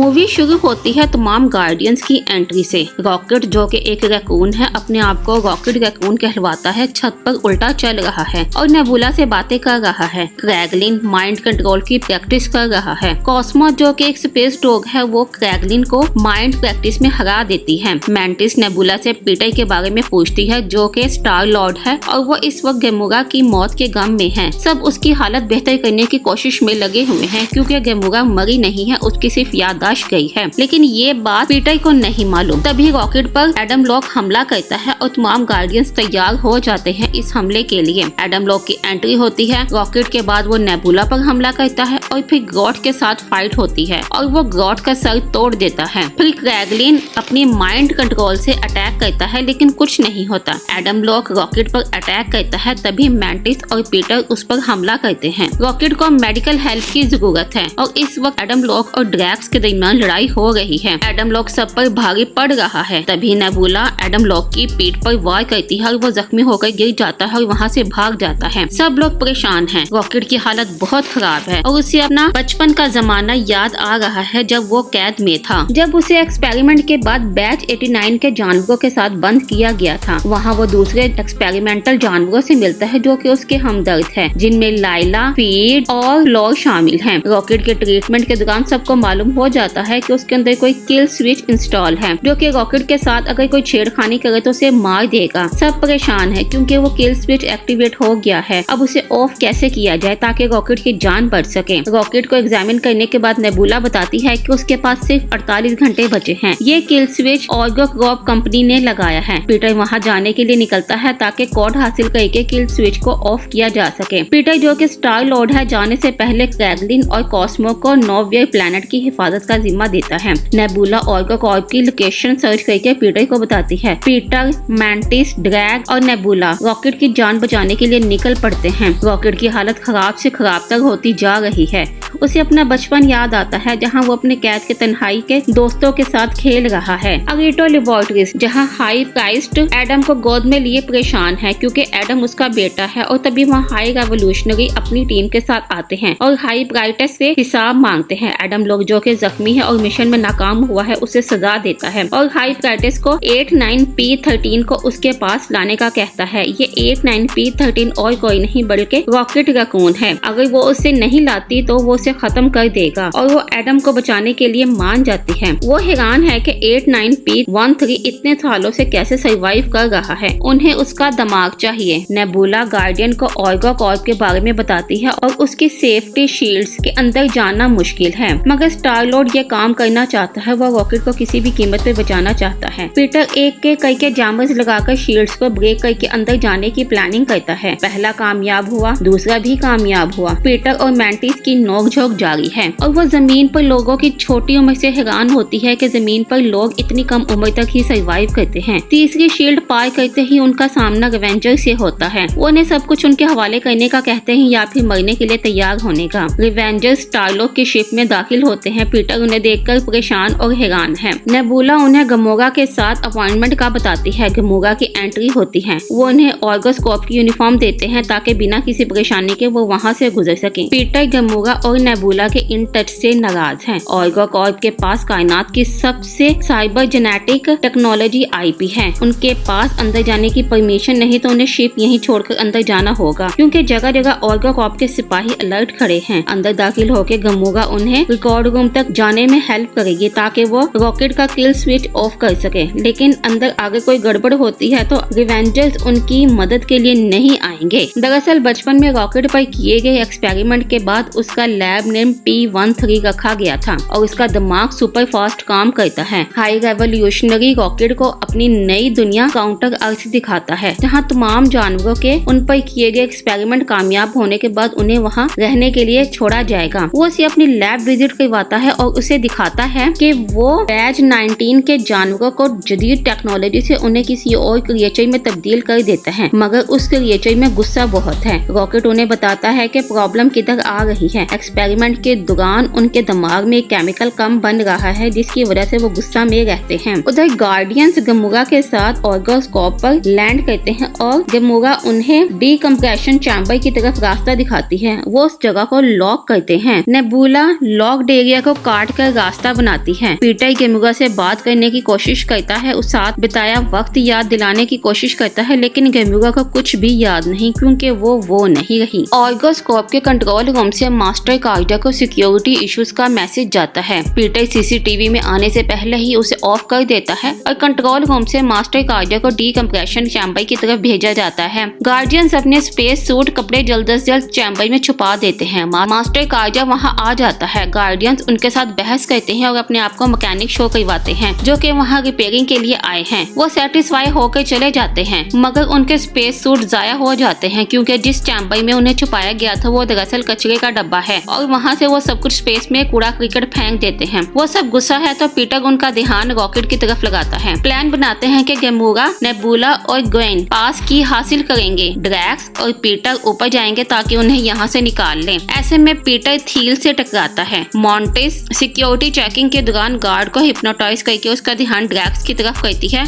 Movie शुरू होती है तमाम गार्डियंस की एंट्री से। रॉकेट जो कि एक रैकून है अपने आप को रॉकेट रैकून कहलवाता है, छत पर उल्टा चल रहा है और नेबुला से बातें कर रहा है। क्रैगलिन माइंड कंट्रोल की प्रैक्टिस कर रहा है। कॉस्मो जो कि एक स्पेस डॉग है वो क्रैगलिन को माइंड प्रैक्टिस में हरा देती है। मैंटिस नेबुला से पीटर के बारे में पूछती है जो कि स्टार लॉर्ड है और वो इस वक्त गेमुरा की मौत के गम में है। सब उसकी हालत बेहतर करने की कोशिश में लगे हुए हैं क्योंकि गेमुरा मरी नहीं है, उसकी सिर्फ याददाश्त गई है। लेकिन ये बात पीटर को नहीं मालूम। तभी रॉकेट पर एडम लॉक हमला करता है और तमाम गार्डियंस तैयार हो जाते हैं इस हमले के लिए। एडम लॉक की एंट्री होती है। रॉकेट के बाद वो नेबुला पर हमला करता है और फिर ग्रॉट के साथ फाइट होती है और वो ग्रॉट का सर तोड़ देता है। फिर क्रैगलिन अपनी माइंड कंट्रोल से अटैक करता है लेकिन कुछ नहीं होता। एडम लॉक रॉकेट पर अटैक करता है, तभी मैंटिस और पीटर उस पर हमला करते हैं। रॉकेट को मेडिकल हेल्प की जरूरत है और इस वक्त एडम लॉक और ड्रैक्स के दरमियान लड़ाई हो रही है। एडम लॉक सब पर भारी पड़ रहा है। तभी नेबुला एडम लॉक की पीठ पर वार करती है और वो जख्मी होकर गिर जाता है और वहाँ से भाग जाता है। सब लोग परेशान हैं। रॉकेट की हालत बहुत खराब है और उसे अपना बचपन का जमाना याद आ रहा है जब वो कैद में था, जब उसे एक्सपेरिमेंट के बाद बैच 89 के जानवरों के साथ बंद किया गया था। वहाँ वो दूसरे एक्सपेरिमेंटल जानवरों से मिलता है जो कि उसके हमदर्द है, जिनमें लाइला, फीड और लॉर शामिल हैं। रॉकेट के ट्रीटमेंट के दौरान सबको मालूम हो जाता है कि उसके अंदर कोई किल स्विच इंस्टॉल है जो कि रॉकेट के साथ अगर कोई छेड़खानी करे तो उसे मार देगा। सब परेशान है क्योंकि वो किल स्विच एक्टिवेट हो गया है। अब उसे ऑफ कैसे किया जाए ताकि रॉकेट की जान बच सके। रॉकेट को एग्जामिन करने के बाद नेबुला बताती है कि उसके पास सिर्फ 48 घंटे बचे हैं। ये किल स्विच ऑर्गो क्रॉप कंपनी ने लगाया है। पीटर वहाँ जाने के लिए निकलता है ताकि कोड हासिल करके किल स्विच को ऑफ किया जा सके। पीटर जो कि स्टार लॉर्ड है जाने से पहले क्रैगलिन और कॉस्मो को नोवियर प्लैनेट की हिफाजत का जिम्मा देता है। नेबुला ऑर्गो कॉर्प की लोकेशन सर्च करके पीटर को बताती है। पीटर, मैंटिस, ड्रैग और नेबुला रॉकेट की जान बचाने के लिए निकल पड़ते हैं। रॉकेट की हालत खराब से खराब तक होती जा रही है। उसे अपना बचपन याद आता है जहां वो अपने कैद के तन्हाई के दोस्तों के साथ खेल रहा है। अगेटो लेबोरेटरीज जहां हाई प्राइस्ड एडम को गोद में लिए परेशान है क्योंकि एडम उसका बेटा है और तभी वहाँ हाई रेवोल्यूशनरी अपनी टीम के साथ आते हैं और हाई ब्राइटस से हिसाब मांगते हैं। एडम लोग जो कि जख्मी है और मिशन में नाकाम हुआ है उसे सजा देता है और हाई ब्राइटस को 89P13 को उसके पास लाने का कहता है। ये 89P13 और कोई नहीं बल्कि रॉकेट रैकून है। अगर वो उसे नहीं लाती तो वो उसे खत्म कर देगा और वो एडम को बचाने के लिए मान जाती है। वो हैरान है कि 89P13 इतने सालों से कैसे सरवाइव कर रहा है। उन्हें उसका दिमाग चाहिए। नेबुला गार्डियन को ऑर्गो कॉर्प के बारे में बताती है और उसकी सेफ्टी शील्ड्स के अंदर जाना मुश्किल है, मगर स्टार लॉर्ड ये काम करना चाहता है। वो रॉकेट को किसी भी कीमत पे बचाना चाहता है। पीटर एक के कई के जामर्स लगाकर शील्ड्स को ब्रेक करके अंदर जाने की प्लानिंग करता है। पहला कामयाब हुआ, दूसरा भी कामयाब हुआ। पीटर और मैंटिस की नोकझोंक जारी है और वो जमीन पर लोगों की छोटी उम्र से हैरान होती है कि जमीन पर लोग इतनी कम उम्र तक ही सरवाइव करते हैं। तीसरी शील्ड पार करते ही उनका सामना रिवेंजर से होता है। वो उन्हें सब कुछ उनके हवाले करने का कहते हैं या फिर मरने के लिए तैयार होने का। रिवेंजर स्टारलॉक की शिप में दाखिल होते हैं। पीटर उन्हें देखकर परेशान और हैरान है। नेबुला उन्हें गमोरा के साथ अपॉइंटमेंट का बताती है। गमोरा की एंट्री होती है। वो उन्हें ऑर्गोस्कोप की यूनिफॉर्म देते हैं ताकि बिना किसी परेशानी के वो वहाँ से गुजर सके। पीटर गमोरा और नेबुला के इन टच से नाराज हैं। ऑर्गो कॉर्प के पास कायनात की सबसे साइबर जेनेटिक टेक्नोलॉजी आईपी है। उनके पास अंदर जाने की परमिशन नहीं तो उन्हें शिप यहीं छोड़कर अंदर जाना होगा क्योंकि जगह जगह ऑर्गो कॉर्प के सिपाही अलर्ट खड़े हैं। अंदर दाखिल होकर गमोरा उन्हें रिकॉर्ड रूम तक जाने में हेल्प करेगी ताकि वो रॉकेट का किल स्विच ऑफ कर सके। लेकिन अंदर आगे कोई गड़बड़ होती है तो रिवेंजर्स उनकी मदद के लिए नहीं आएंगे। दरअसल बचपन में रॉकेट पर किए गए एक्सपेरिमेंट के बाद उसका लैब नेम T13 रखा गया था और उसका दिमाग सुपर फास्ट काम करता है। हाई रेवोल्यूशनरी रॉकेट को अपनी नई दुनिया काउंटर अर्थ दिखाता है जहां तमाम जानवरों के उन पर किए गए एक्सपेरिमेंट कामयाब होने के बाद उन्हें वहां रहने के लिए छोड़ा जाएगा। वो उसे अपनी लैब विजिट करवाता है और उसे दिखाता है कि वो बैच 19 के जानवरों को जदीद टेक्नोलॉजी से उन्हें किसी और क्रिएचर में तब्दील कर देता है, मगर उस क्रिएचर में गुस्सा बहुत है। रॉकेट उन्हें बताता है कि प्रॉब्लम किधर आ रही है। एक्सपेरिमेंट के दौरान उनके दिमाग में केमिकल कम बन रहा है जिसकी वजह से वो गुस्सा में रहते हैं। उधर गार्डियंस गमोरा के साथ ऑर्गोस्कोप पर लैंड करते हैं और गमोरा उन्हें डीकम्प्रेशन चैम्बर की तरफ रास्ता दिखाती है। वो उस जगह को लॉक करते हैं। नेबुला लॉक्ड एरिया को काट कर रास्ता बनाती है। पीटर गेमुगा से बात करने की कोशिश करता है, उस साथ बिताया वक्त याद दिलाने की कोशिश करता है, लेकिन गेमुगा को कुछ भी याद नहीं क्योंकि वो नहीं रही। ऑर्गोस्कोप के कंट्रोल रूम से मास्टर कार्डिया को सिक्योरिटी इश्यूज का मैसेज जाता है। पीटर सीसीटीवी में आने से पहले ही उसे ऑफ कर देता है और कंट्रोल रूम से मास्टर कार्डिया को डीकम्प्रेशन चैम्बर की तरफ भेजा जाता है। गार्डियंस अपने स्पेस सूट कपड़े जल्द से जल्द चैम्बर में छुपा देते हैं। मास्टर कार्डिया वहां आ जाता है। गार्डियंस उनके साथ बहस करते हैं और अपने आप को मैकेनिक शो करवाते हैं जो कि वहां रिपेयरिंग के लिए आए हैं। वो सेटिस्फाई होकर चले जाते हैं, मगर उनके स्पेस सूट जाया हो जाते हैं क्योंकि जिस चैम्बर में उन्हें छुपाया गया था वो दरअसल कचरे का डब्बा है और वहाँ से वो सब कुछ स्पेस में कूड़ा क्रिकेट फेंक देते हैं। वो सब गुस्सा है तो पीटर उनका ध्यान रॉकेट की तरफ लगाता है। प्लान बनाते हैं कि गेमुगा, नेबुला और ग्वेन पास की हासिल करेंगे। ड्रैक्स और पीटर ऊपर जाएंगे ताकि उन्हें यहाँ से निकाल लें। ऐसे में पीटर थील से टकराता है। मॉन्टेस सिक्योरिटी चेकिंग के दौरान गार्ड को हिप्नोटाइज करके उसका ध्यान ड्रैक्स की तरफ करती है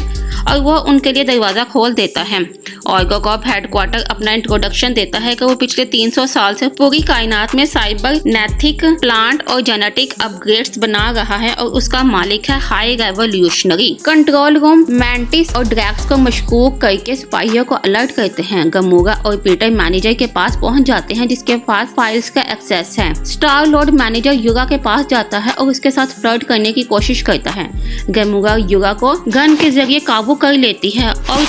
और वो उनके लिए दरवाजा खोल देता है। ऑर्गोकॉप हेडक्वार्टर अपना इंट्रोडक्शन देता है कि वो पिछले 300 साल से पूरी कायनात में साइबर नेथिक प्लांट और जेनेटिक अपग्रेड्स बना रहा है और उसका मालिक है high revolutionary. Control room mantis और ड्रैक्स को मशकूक करके सिपाहियों को अलर्ट करते हैं। गेमुगा और पीटर मैनेजर के पास पहुंच जाते हैं जिसके पास फाइल्स का एक्सेस है। स्टार लॉर्ड मैनेजर युगा के पास जाता है और उसके साथ फ्लर्ट करने की कोशिश करता है। गेमुगा युगा को गन के जरिए काबू कर लेती है और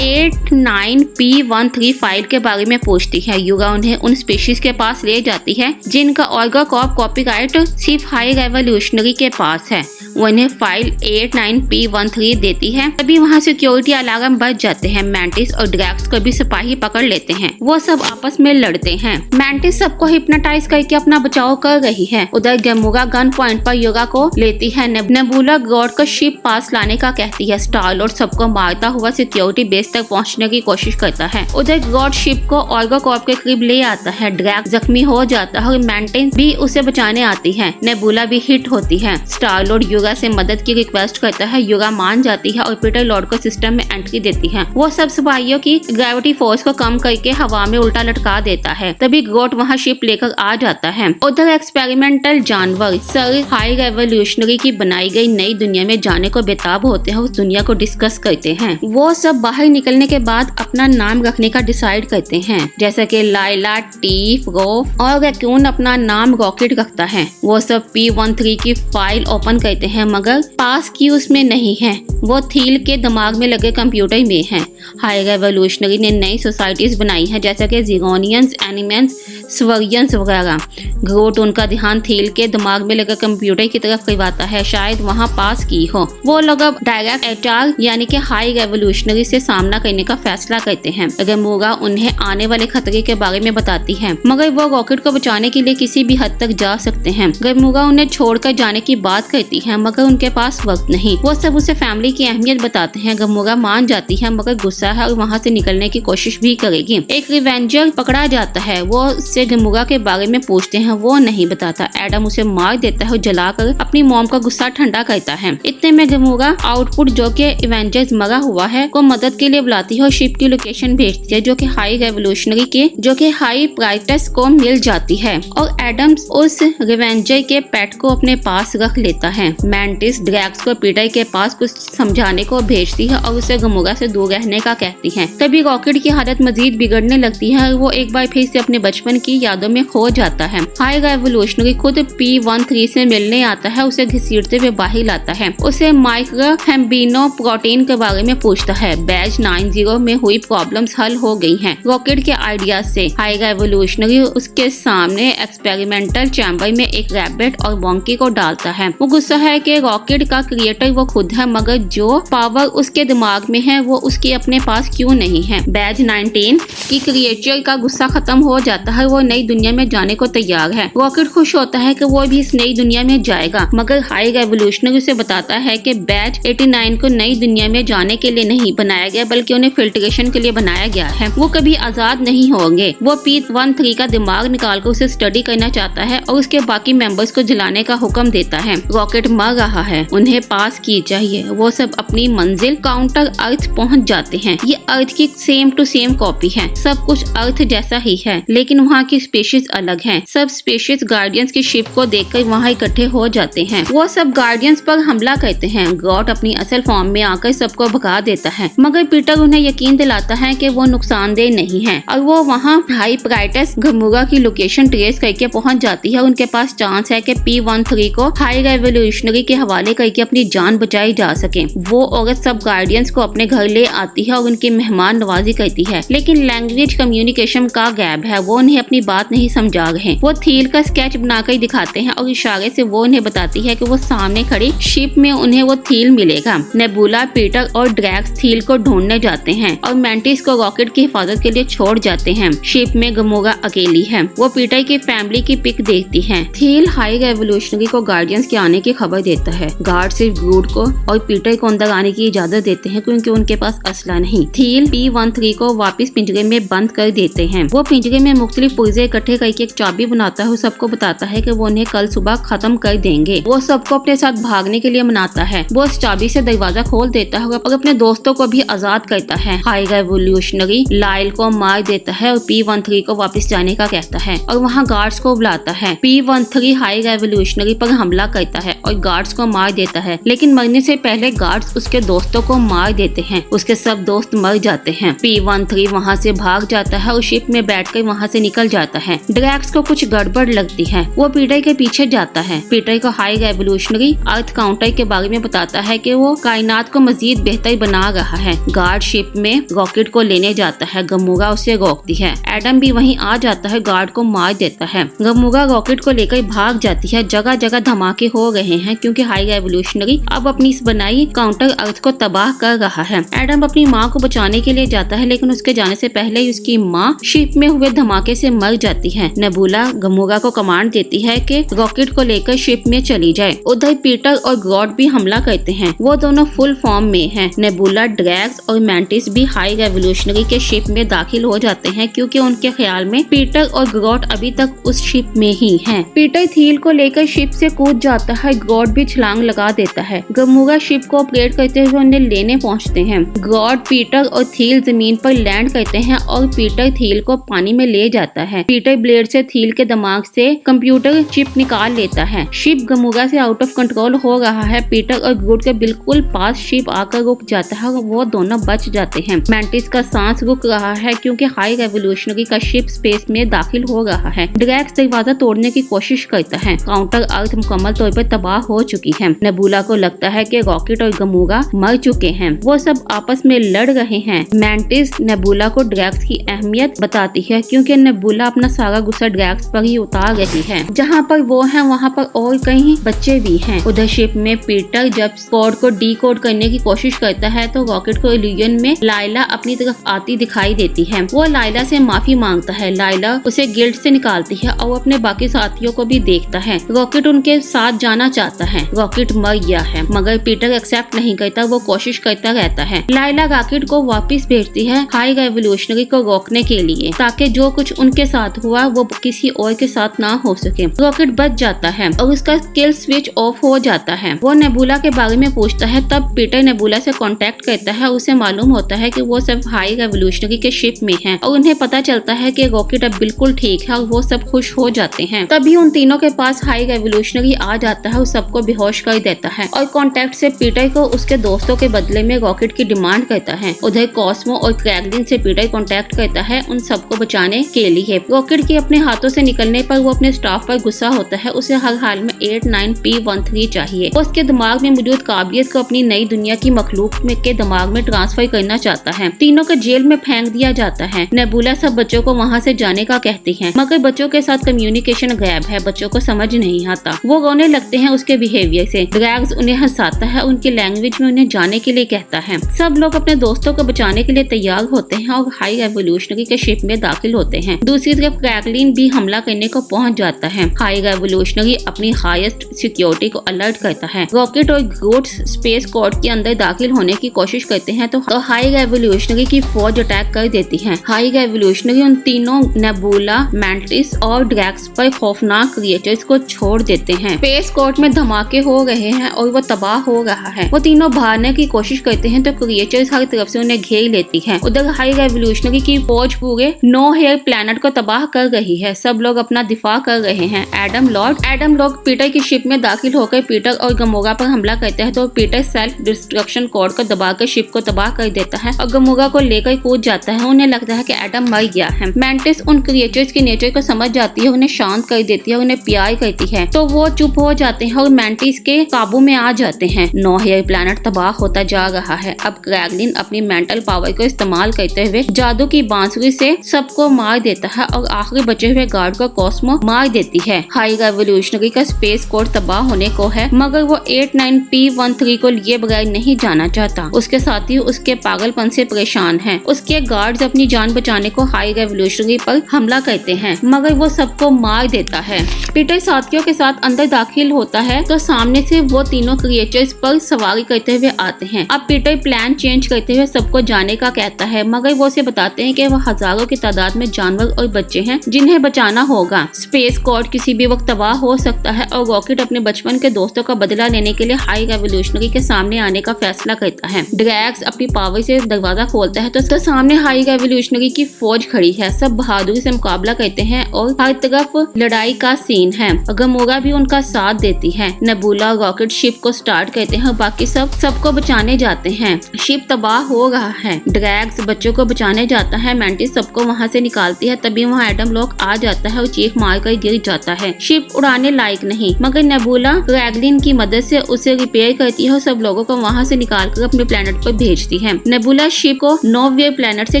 89P13 फाइल के बारे में पूछती है। युगा उन्हें उन स्पीशीज के पास ले जाती है जिनका ऑर्गोकॉप कॉपीराइट सिर्फ हाई रेवोल्यूशनरी के पास है। वो इन्हें फाइल 89P13 देती है। तभी वहाँ सिक्योरिटी अलार्म बज जाते हैं। मैंटिस और ड्रैक्स को भी सिपाही पकड़ लेते हैं। वो सब आपस में लड़ते हैं। मैंटिस सबको हिप्नोटाइज करके अपना बचाव कर रही है। उधर गेमुगा गन पॉइंट पर युगा को लेती है। नेबुला गॉड को शिप पास लाने का कहती है। स्टार लॉर्ड सबको मारता हुआ सिक्योरिटी बेस तक पहुंचने की कोशिश करता है। उधर गॉड शिप को ऑर्गोकॉप के करीब ले आता है। ड्रैक्स जख्मी हो जाता है और मैंटिस भी उसे बचाने आती है। नेबुला भी हिट होती है। स्टार लॉर्ड युगा से मदद की रिक्वेस्ट करता है। युगा मान जाती है और पीटर लॉर्ड को सिस्टम में एंट्री देती है। वो सब सिपाहियों की ग्रेविटी फोर्स को कम करके हवा में उल्टा लटका देता है। तभी गॉड वहाँ शिप लेकर आ जाता है। उधर एक्सपेरिमेंटल जानवर सर हाई रेवोल्यूशनरी की बनाई गई नई दुनिया में जाने को बेताब होते हैं। उस दुनिया को डिस्कस करते हैं। वो सब बाहर निकलने के बाद अपना नाम रखने का डिसाइड करते हैं, जैसे कि लाइला, टीफ, रोफ और रैकून अपना नाम रॉकेट रखता है। वो सब P13 की फाइल ओपन करते हैं मगर पास की उसमें नहीं है। वो थील के दिमाग में लगे कंप्यूटर में है। हाई रेवोल्यूशनरी ने नई सोसाइटीज बनाई है जैसे कि जीरोनियंस, एनिमेंस, स्वर्गियंस वगैरह। ग्रोट उनका ध्यान थील के दिमाग में लगे कंप्यूटर की तरफ करवाता है, शायद वहाँ पास की हो। वो लोग अब डायरेक्ट HR यानी कि हाई रेवोल्यूशनरी से सामना करने का फैसला करते हैं। गेमुगा उन्हें आने वाले खतरे के बारे में बताती है मगर वो रॉकेट को बचाने के लिए किसी भी हद तक जा सकते हैं। गेमुगा उन्हें छोड़कर जाने की बात करती है मगर उनके पास वक्त नहीं। वो सब उसे फैमिली की अहमियत बताते हैं। गेमुगा मान जाती है मगर गुस्सा है और वहाँ से निकलने की कोशिश भी करेगी। एक रिवेंजर पकड़ा जाता है। वो उससे गेमुगा के बारे में पूछते हैं, वो नहीं बताता। एडम उसे मार देता है और जलाकर अपनी मॉम का गुस्सा ठंडा करता है। इतने में गेमुगा आउटपुट जो कि इवेंजर्स मरा हुआ है को मदद के लिए बुलाती है और शिप की लोकेशन भेजती है जो कि हाई रेवोल्यूशनरी के हाई प्राइटस को मिल जाती है और एडम्स उस रिवेंजर के पेट को अपने पास रख लेता है। मैंटिस ड्रैक्स को पीटर के पास कुछ समझाने को भेजती है और उसे गेमुगा से दूर रहने का कहती है। तभी रॉकेट की हालत मजीद बिगड़ने लगती है और वो एक बार फिर से अपने बचपन की यादों में खो जाता है। हाई रेवोल्यूशनरी खुद P13 से मिलने आता है, उसे घसीटते हुए बाहर लाता है। उसे माइक्रो हेम्बिनो प्रोटीन के बारे में पूछता है। बैच 90 में हुई प्रॉब्लम्स हल हो गई हैं। रॉकेट के आइडिया से हाई रेवोल्यूशनरी उसके सामने एक्सपेरिमेंटल चैम्बर में एक रैबिट और बॉन्की को डालता है। वो गुस्सा है कि रॉकेट का क्रिएटर वो खुद है मगर जो पावर उसके दिमाग में है वो उसके अपने पास क्यों नहीं है। बैच 19 की क्रिएचर का गुस्सा खत्म हो जाता है। वो नई दुनिया में जाने को तैयार है। रॉकेट खुश होता है कि वो भी इस नई दुनिया में जाएगा मगर हाई रेवोल्यूशनरी उसे बताता है कि बैच 89 को नई दुनिया में जाने के लिए नहीं बनाया गया बल्कि उन्हें फिल्ट्रेशन के लिए बनाया गया है। वो कभी आजाद नहीं होंगे। वो P13 का दिमाग निकालकर उसे स्टडी करना चाहता है और उसके बाकी मेंबर्स को जलाने का हुक्म देता है। रॉकेट मर रहा है, उन्हें पास की चाहिए। वो सब अपनी मंजिल काउंटर अर्थ पहुंच जाते हैं। ये अर्थ की सेम टू सेम कॉपी है, सब कुछ अर्थ जैसा ही है, लेकिन वहाँ की स्पीशीज अलग हैं। सब स्पीशीज गार्डियंस की शिप को देखकर वहाँ इकट्ठे हो जाते हैं। वो सब गार्डियंस पर हमला करते हैं। ग्रॉट अपनी असल फॉर्म में आकर सबको भगा देता है, मगर पीटर उन्हें यकीन दिलाता है कि वो नुकसानदेह नहीं है और वो वहाँ हाइपराइटस गमूरा की लोकेशन ट्रेस करके पहुँच जाती है। उनके पास चांस है कि P13 को हाई रेवोल्यूशनरी के हवाले करके अपनी जान बचाई जा सके। वो औरत सब गार्डियंस को अपने घर ले आती है और उनकी मेहमान नवाजी करती है, लेकिन लैंग्वेज कम्युनिकेशन का गैप है, वो उन्हें अपनी बात नहीं समझा रहे। वो थील का स्केच बनाकर दिखाते हैं और इशारे से वो उन्हें बताती है कि वो सामने खड़ी शिप में उन्हें वो थील मिलेगा। नेबुला, पीटर और ड्रैक्स थील को ढूंढने जाते हैं और मैंटिस को रॉकेट की हिफाजत के लिए छोड़ जाते हैं। शिप में गमोरा अकेली है। वो पीटर की फैमिली की पिक देखती है। थील हाई रेवोल्यूशनरी को गार्डियंस के आने की खबर देता है। गार्ड सिर्फ ग्रूट को और पीटर को अंदर आने की इजाजत देते हैं क्योंकि उनके पास असला नहीं। थील P13 को वापस पिंजरे में बंद कर देते हैं। वो पिंजरे में मुख्तलिफ पुर्जे इकट्ठे करके एक चाबी बनाता है और सबको बताता है कि वो उन्हें कल सुबह खत्म कर देंगे। वो सबको अपने साथ भागने के लिए मनाता है। वो उस चाबी से दरवाजा खोल देता है और अपने दोस्तों को भी आजाद करता है। हाई रेवोल्यूशनरी लाइल को मार देता है और P13 को वापस जाने का कहता है और वहाँ गार्ड्स को बुलाता है। P13 हाई रेवोल्यूशनरी पर हमला करता है और गार्ड्स को मार देता है, लेकिन मरने से पहले गार्ड्स उसके दोस्तों को मार देते हैं। उसके सब दोस्त मर जाते हैं। P13 वहाँ से भाग जाता है और शिप में बैठकर वहाँ से निकल जाता है। ड्रैक्स को कुछ गड़बड़ लगती है। वो पीटर के पीछे जाता है। पीटर को हाई रेवोल्यूशनरी अर्थ काउंटर के बारे में बताता है कि वो कायनात को मजीद बेहतर बना रहा है। गार्ड शिप में रॉकेट को लेने जाता है। गमूरा उसे रोकती है। एडम भी वहीं आ जाता है, गार्ड को मार देता है। गमूरा रॉकेट को लेकर भाग जाती है। जगह जगह धमाके हो रहे हैं क्योंकि हाई रेवोल्यूशनरी अब अपनी बनाई काउंटर अर्थ को तबाह कर रहा है। एडम अपनी माँ को बचाने के लिए जाता है, लेकिन उसके जाने से पहले ही उसकी माँ शिप में हुए धमाके से मर जाती है। नेबुला गमूरा को कमांड देती है कि रॉकेट को लेकर शिप में चली जाए। उधर पीटर और ग्रॉट भी हमला करते हैं। वो दोनों फुल फॉर्म में हैं। नेबुला, ड्रैक्स और मैंटिस भी हाई रेवोल्यूशनरी के शिप में दाखिल हो जाते हैं क्योंकि उनके ख्याल में पीटर और ग्रॉट अभी तक उस शिप में ही हैं। पीटर थील को लेकर शिप से कूद जाता है। ग्रॉट भी छलांग लगा देता है। गमूरा शिप को ऑपरेट करते हुए उन्हें लेने पहुंचते हैं। ग्रॉट, पीटर और थील जमीन पर लैंड करते हैं और पीटर थील को पानी में ले जाता है। पीटर ब्लेड से थील के दिमाग से कंप्यूटर चिप निकाल लेता है। शिप गमूरा से आउट ऑफ कंट्रोल हो रहा है। पीटर और ग्रूट के बिल्कुल पास शिप आकर रुक जाता है और वो दोनों बच जाते हैं। मैंटिस का सांस रुक रहा है क्योंकि हाई रेवोल्यूशनरी का शिप स्पेस में दाखिल हो रहा है। ड्रैक्स दरवाजा तोड़ने की कोशिश करता है। काउंटर अर्थ मुकम्मल तौर पर तबाह हो चुकी है। नेबुला को लगता है कि रॉकेट और गमूरा मर चुके हैं। वो सब आपस में लड़ रहे हैं। मैंटिस नेबुला को ड्रैक्स की अहमियत बताती है क्योंकि नेबुला अपना सारा गुस्सा ड्रैक्स पर ही उतार रही है। जहाँ पर वो है वहाँ पर और कई बच्चे भी हैं। उधर शिप में पीटर जब कोड को डीकोड करने की कोशिश करता है तो रॉकेट को इल्यूजन में लाइला अपनी तरफ आती दिखाई देती है। वो लाइला से माफी मांगता है। लाइला उसे गिल्ड से निकालती है और अपने बाकी साथियों को भी देखता है। रॉकेट उनके साथ जाना चाहता है। रॉकेट मर गया है मगर पीटर एक्सेप्ट नहीं करता। वो कोशिश करता रहता है। लाइला रॉकेट को वापस भेजती है हाई रेवोल्यूशनरी को रोकने के लिए ताकि जो कुछ उनके साथ हुआ वो किसी और के साथ ना हो सके। रॉकेट बच जाता है और उसका किल स्विच ऑफ हो जाता है। वो नेबुला के बारे में पूछता है। तब पीटर नेबुला से कांटेक्ट करता है। उसे मालूम होता है कि वो सब हाई रेवोल्यूशनरी के शिप में हैं और उन्हें पता चलता है कि रॉकेट अब बिल्कुल ठीक है और वो सब खुश हो जाते हैं। तभी उन तीनों के पास हाई रेवोल्यूशनरी आ जाता है और सबको बेहोश कर देता है और कांटेक्ट से पीटर को उसके दोस्तों के बदले में रॉकेट की डिमांड करता है। उधर कॉस्मो और क्रैगलिन से पीटर कांटेक्ट करता है उन सबको बचाने के लिए। रॉकेट के अपने हाथों से निकलने पर वो अपने स्टाफ पर गुस्सा होता है। उसे हर हाल में 89P13 चाहिए। वो उसके दिमाग में मौजूद काबिलियत को अपनी नई दुनिया की मखलूक के दिमाग में ट्रांसफर करना चाहता है। तीनों को जेल में फेंक दिया जाता है। नेबुला सब बच्चों को वहाँ से जाने का कहती है मगर बच्चों के साथ कम्युनिकेशन गैप है। बच्चों को समझ नहीं आता। वो रोने लगते हैं उसके बिहेवियर से। ड्रैग्स उन्हें हंसाता है। उनकी लैंग्वेज में उन्हें जाने के लिए कहता है। सब लोग अपने दोस्तों को बचाने के लिए तैयार होते हैं और हाई रेवोल्यूशनरी के शिप में दाखिल होते हैं। दूसरी तरफ क्रैगलिन भी हमला करने को पहुंच जाता है। हाई रेवोल्यूशनरी अपनी हाईएस्ट सिक्योरिटी को अलर्ट करता है। रॉकेट और ग्रूट स्पेस कोर्ट के अंदर दाखिल होने की कोशिश करते हैं तो हाई रेवोल्यूशनरी की फौज अटैक कर देती है। हाई रेवोल्यूशनरी उन तीनों नेबुला, मैंटिस और ड्रैक्स पर खौफनाक क्रिएचर्स को छोड़ देते हैं। स्पेस कोर्ट में धमाके हो रहे हैं और वो तबाह हो रहा है। वो तीनों भागने की कोशिश करते हैं तो क्रिएचर्स हर तरफ से उन्हें घेर लेती है। उधर हाई रेवोल्यूशनरी की फौज पूरे नो हेयर प्लेनेट को तबाह कर रही है। सब लोग अपना दिफा कर रहे हैं। एडम लॉर्ड पीटर की शिप में दाखिल होकर पीटर और गमोरा पर हमला करते हैं तो पीटर सेल्फ डिस्ट्रक्शन कोड को दबाकर शिप को तबाह कर देता है और गमोरा को लेकर कूद जाता है। उन्हें लगता है कि एडम मर गया है। मैंटिस उन क्रिएचर्स की नेचर को समझ जाती है, उन्हें शांत कर देती है, उन्हें प्यार करती है, तो वो चुप हो जाते हैं और मैंटिस के काबू में आ जाते हैं। नो हेयर प्लैनेट तबाह होता जा रहा है। अब क्रैगलिन अपनी मेंटल पावर को इस्तेमाल करते हुए जादू की बांसुरी से सबको मार देता है और आखिरी बचे हुए गार्ड को कॉस्मो मार देती है। हाई रेवोल्यूशनरी का स्पेस कोड तबाह होने को है, मगर वो 89P13 को लिए बगैर नहीं जाना चाहता। उसके साथी उसके पागलपन से परेशान हैं। उसके गार्ड्स अपनी जान बचाने को हाई रेवोल्यूशनरी पर हमला करते हैं, मगर वो सबको मार देता है। पीटर साथियों के साथ अंदर दाखिल होता है तो सामने से वो तीनों क्रिएचर्स पर सवारी करते हुए आते हैं। अब पीटर प्लान चेंज करते हुए सबको जाने का कहता है, मगर वो उसे बताते हैं कि वो हजारों की तादाद में जानवर और बच्चे हैं जिन्हें बचाना होगा। स्पेस कोड किसी भी वक्त तबाह हो सकता है और रॉकेट अपने बचपन के दोस्तों का बदला लेने के लिए हाई रेवोल्यूशनरी के सामने आने का फैसला करता है। ड्रैक्स अपनी पावर से दरवाजा खोलता है तो सामने हाई रेवोल्यूशनरी की फौज खड़ी है। सब बहादुरी से मुकाबला करते हैं और हर तरफ लड़ाई का सीन है। गमोरा भी उनका साथ देती है। नेबुला रॉकेट शिप को स्टार्ट करते हैं और बाकी सबको बचाने जाते हैं। शिप तबाह हो रहा है। ड्रैक्स बच्चों को बचाने जाता है। मैंटिस सबको वहाँ से निकालती है। तभी वहाँ एडम लॉक आ जाता है और चीख मारकर गिर जाता है। शिप उड़ाने लायक नहीं, मगर नेबुला क्रैगलिन की मदद से उसे रिपेयर करती है और सब लोगों को वहाँ से निकालकर अपने प्लेनेट पर भेजती है। नेबुला शिप को नोवेयर प्लेनेट से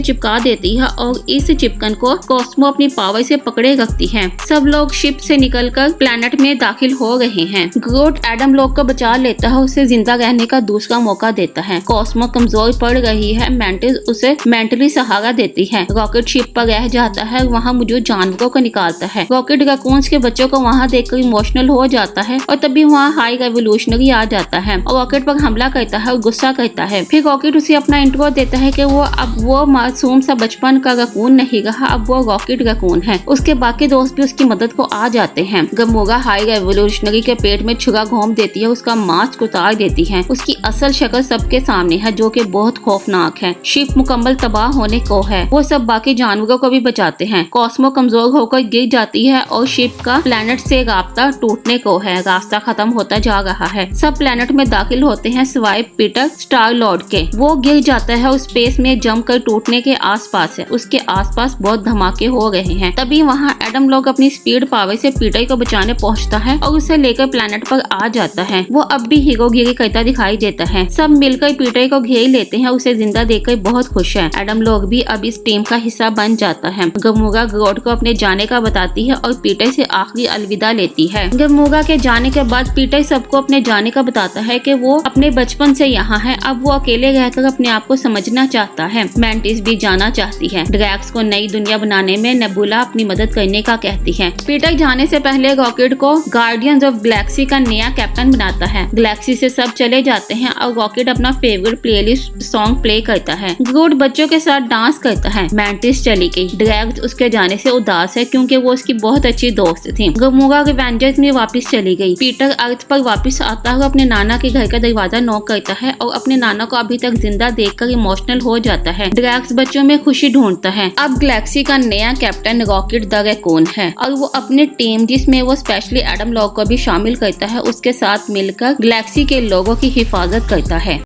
चिपका देती है और इस चिपकन को कॉस्मो अपनी पावर से पकड़े रखती है। सब लोग शिप से निकलकर प्लेनेट में दाखिल हो रहे हैं। ग्रोट एडम लॉक को बचा लेता है, उसे जिंदा रहने का दूसरा मौका देता है। कॉस्मो कमजोर पड़ रही है। मैंटिस उसे मेंटली सहारा देती है। रॉकेट शिप पर रह जाता है, वहाँ मौजूद जानवरों को निकालता है। रॉकेट रैकून्स के बच्चों को वहाँ देखकर इमोशनल हो जाता है और तभी वहाँ हाई रेवोल्यूशनरी आ जाता है और रॉकेट पर हमला करता है और गुस्सा करता है। फिर रॉकेट उसे अपना इंट्रो देता है कि वो मासूम सा बचपन का रैकून नहीं रहा, अब वो रॉकेट रैकून है। उसके बाकी दोस्त भी उसकी मदद को आ जाते हैं। गमोरा हाई रेवोल्यूशनरी के पेट में छुरा घोंप देती है, उसका मास्क उतार देती है। उसकी असल शक्ल सबके सामने है जो कि बहुत खौफनाक है। शिप मुकम्मल तबाह होने को है। वो सब बाकी जानवरों को भी बचाते हैं। कॉस्मो कमजोर होकर गिर जाती है और शिप का प्लेनेट से रास्ता टूटने को है। रास्ता खत्म होता जा रहा है। सब प्लेनेट में दाखिल होते हैं सिवाय पीटर स्टार लॉर्ड के। वो गिर जाता है और स्पेस में जम कर टूटने के आसपास है। उसके आसपास बहुत धमाके हो रहे हैं। तभी वहाँ एडम लॉक अपनी स्पीड पावर से पीटर को बचाने पहुँचता है और उसे लेकर प्लेनेट पर आ जाता है। वो अब भी हीरोगिरी करता दिखाई देता है। सब मिलकर पीटर को घेर लेते हैं। उसे जिंदा देखकर बहुत खुश है। एडम लॉक भी अब इस टीम का हिस्सा बन जाता है। गमोरा ग्रोट को अपने जाने का बताती है और पीटर से आखिरी अलविदा लेती है। गमोरा के जाने के बाद पीटर सबको अपने जाने का बताता है कि वो अपने बचपन से यहाँ है। अब वो अकेले रहकर अपने आप को समझना चाहता है। मैंटिस भी जाना चाहती है। ड्रैक्स को नई दुनिया बनाने में नेबुला अपनी मदद करने का कहती है। पीटर जाने से पहले रॉकेट को गार्डियंस ऑफ गैलेक्सी का नया कैप्टन बनाता है। गैलेक्सी से सब चले जाते हैं और रॉकेट अपना फेवरेट प्लेलिस्ट सॉन्ग प्ले करता है। ग्रोट बच्चों के साथ डांस करता है। मैंटिस चली गई। ड्रैक्स उसके जाने से उदास है क्योंकि वो उसकी बहुत अच्छी दोस्त थी। गमोरा रिवेंजर्स में वापस चली गई। पीटर अर्थ पर वापस आता है, अपने नाना के घर का दरवाजा नॉक करता है और अपने नाना को अभी तक जिंदा देखकर इमोशनल हो जाता है। ड्रैक्स बच्चों में खुशी ढूंढता है। अब गैलेक्सी का नया कैप्टन रॉकेट द रैकून है और वो अपनी टीम जिसमें वो स्पेशली एडम लॉक को भी शामिल करता है उसके साथ मिलकर गैलेक्सी के लोगों की हिफाजत करता है।